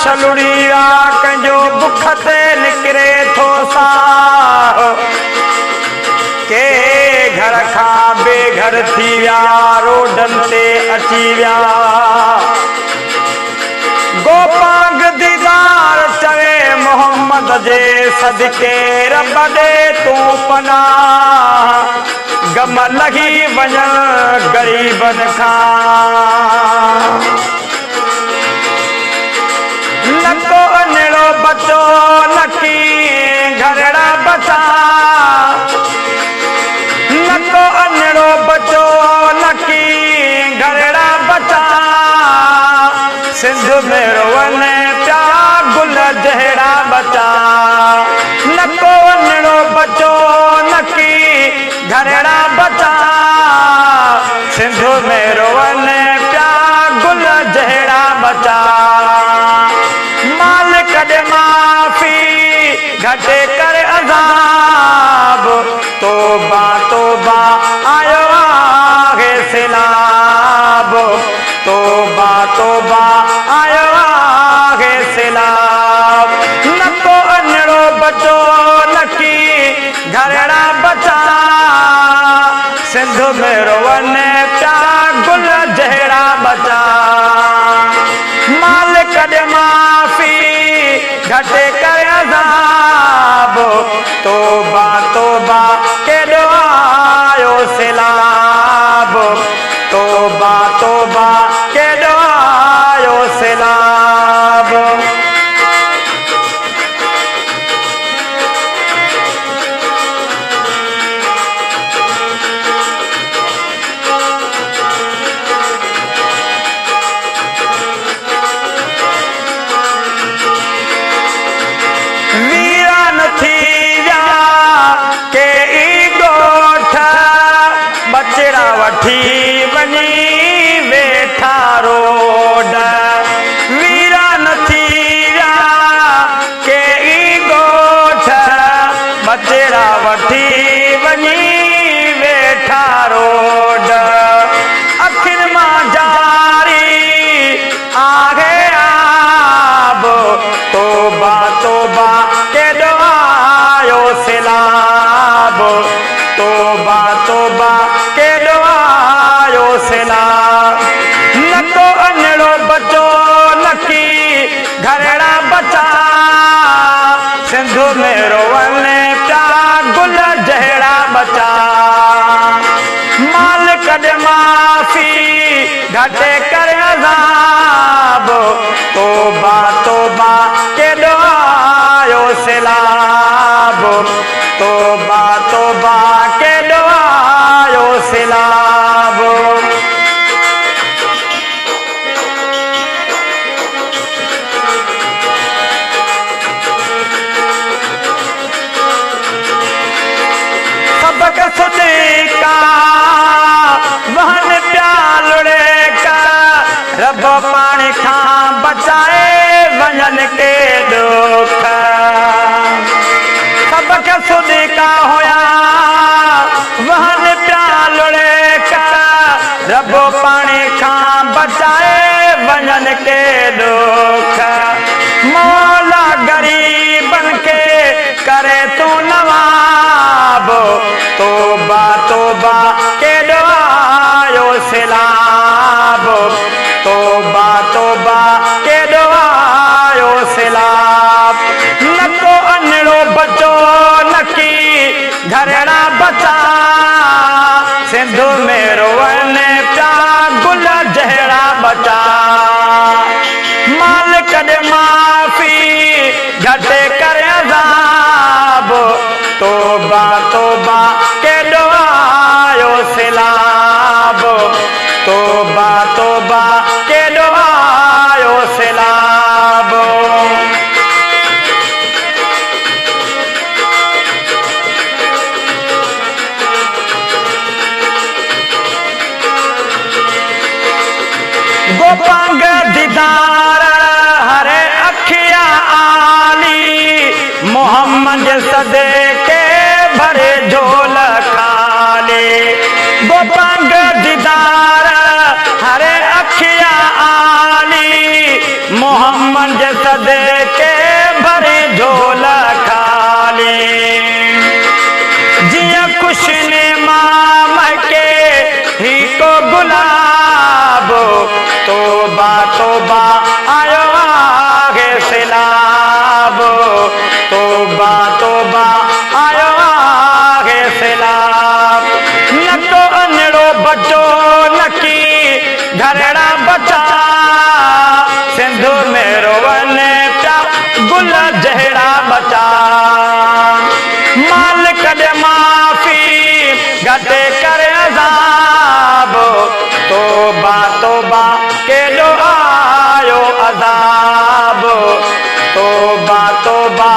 छलुड़िया कंजो बुख ते निकरे थो सा के घर खा बेघर थी विया रोडन ते अची विया गोपांग दीदार चवे मोहम्मद जे सदके रब दे तू पना गम लगी वजन गरीबन खां नको अनड़ो बचो नकी घरड़ा बचा नको अनड़ो बचो नकी घरड़ा बचा सिंध में रोवन प्या गुल जहड़ा बचा नको अनड़ो बचो नकी घरड़ा बचा सिंध में रोवन प्या गुल जहड़ा बचा मालिक दे माफी घटे कर अज़ाब तोबा तोबा आयो आहे सिलाब तोबा तोबा आयो आहे सिलाब नको अनड़ो बचो नकी घरड़ा बचा सिंध में रोवन प्या गुल जहड़ा बचा मालिक दे माफी घटे कर अज़ाब तोबा तोबा केॾो आयो सिलाब तोबा तोबा केॾो आयो सिलाब वीरान थी विया के ई ॻोठ बचड़ा वठी वञी वेठा रोड वीरान थी विया के ई ॻोठ बचड़ा वठी वञी वेठा रोड अखिर मां जारी आहे आब तोबा तोबा केॾो आयो सिलाब तोबा तोबा केॾो आयो सिलाब नको अनड़ो बचो नकी घरड़ा बचा सिंध में रोवन प्या गुल जहड़ा बचा मालिक दे माफी घटे कर अज़ाब तोबा तोबा केॾो आयो सिलाब तोबा तोबा केॾो आयो सिलाब सबक सुदीका वहन प्या लुड़े का रब पानी खां बचाए वञन के दुख सबक सुदीका होया वहन प्या लुड़े का रब पानी खां बचाए वञन के दुख मौला गरीबन के करे तू नवाब तोबा तोबा केॾो आयो सिलाब तोबा तोबा केॾो आयो सिलाब नको अनड़ो बचो नकी घरड़ा बचा सिंध में रोवन प्या गुल जहड़ा बचा मालिक दे माफी घटे कर अज़ाब तोबा तोबा केॾो आयो सिलाब तोबा तोबा केॾो आयो सिलाब गोपांग दीदार हरे अखिया आली मोहम्मद सदके भरे झोल खाले गोपांग दीदार हरे अखिया आली मोहम्मद जे सदके भरी झोल खाली जिया खुशने महके ही को गुलाब तोबा तोबा आयो आगे सैलाब तोबा तोबा आयो आगे सैलाब न तो अनड़ो बचो नकी घरड़ा बचा सिंधु में रोवन प्या गुल जहड़ा बचा मालिक दे माफी घटे करे अज़ाब तोबा तोबा केॾो आयो अज़ाब तोबा तोबा